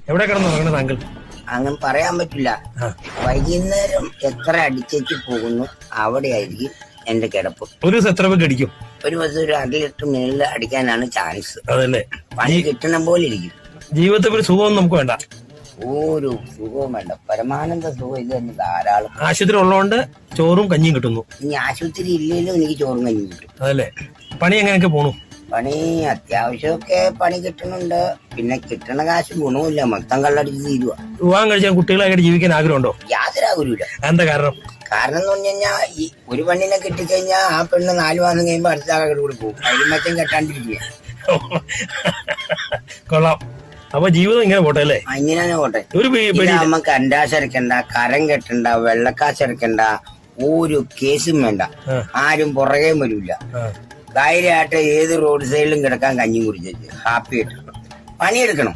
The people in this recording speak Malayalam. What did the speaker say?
എവിടെ കിടന്നു ഉറങ്ങണ താങ്കൾ? അങ്ങനെ പറയാൻ പറ്റില്ല. വൈകുന്നേരം എത്ര അടിച്ചേച്ച് പോകുന്നു അവിടെയായിരിക്കും എന്റെ കിടപ്പ്. ഒരു ദിവസം എത്ര പേർക്ക് അടിക്കും? ഒരു ദിവസം ഒരു 1.5 ലിറ്റർ മേളിൽ അടിക്കാനാണ് ചാൻസ്. അതല്ലേ, പണി കിട്ടണം പോലെ ഇരിക്കും. ജീവിതത്തിൽ ഒരു സുഖമൊന്നും നമുക്ക് വേണ്ട. ഒരു സുഖവും വേണ്ട, പരമാനന്ദ സുഖം ഇത് തന്നെ ധാരാളം. ആശുപത്രി ഉള്ളതുകൊണ്ട് ചോറും കഞ്ഞിയും കിട്ടുന്നു. ഇനി ആശുപത്രി ഇല്ലെങ്കിലും എനിക്ക് ചോറും കഞ്ഞിയും കിട്ടും. അതല്ലേ, പണി എങ്ങനെയൊക്കെ പോണു? പണി അത്യാവശ്യമൊക്കെ പണി കിട്ടുന്നുണ്ട്. പിന്നെ കിട്ടണ കാശ് ഗുണവുമില്ല, മൊത്തം കള്ളടിച്ച് തീരുവ. വിവാഹം കഴിച്ചാൽ കുട്ടികളായിട്ട് ജീവിക്കാൻ ആഗ്രഹമുണ്ടോ? യാതൊരു ആഗ്രഹമില്ല. എന്താ കാരണം? കാരണം എന്ന് പറഞ്ഞു കഴിഞ്ഞാൽ ഈ ഒരു പെണ്ണിനെ കിട്ടിക്കഴിഞ്ഞാൽ ആ പെണ്ണ് 4 മാസം കഴിയുമ്പോൾ അടുത്ത ആളുടെ കൂടെ പോകും. അതിന് മറ്റും കെട്ടാണ്ടിരിക്കുക. കൊള്ളാം. അപ്പൊ ജീവിതം ഇങ്ങനെ പോട്ടെ അല്ലേ? ഇങ്ങനെ പോട്ടെ. ഒരു നമുക്ക് അണ്ടാശരക്കണ്ട, കരം കെട്ടണ്ട, വെള്ളക്കാശരക്കണ്ട, ഒരു കേസും വേണ്ട. ആരും പുറകെ വരില്ല. ധൈര്യമായിട്ട് ഏത് റോഡ് സൈഡിലും കിടക്കാൻ കഞ്ഞി കുടിച്ചു ഹാപ്പി ആയിട്ട് പണിയെടുക്കണം.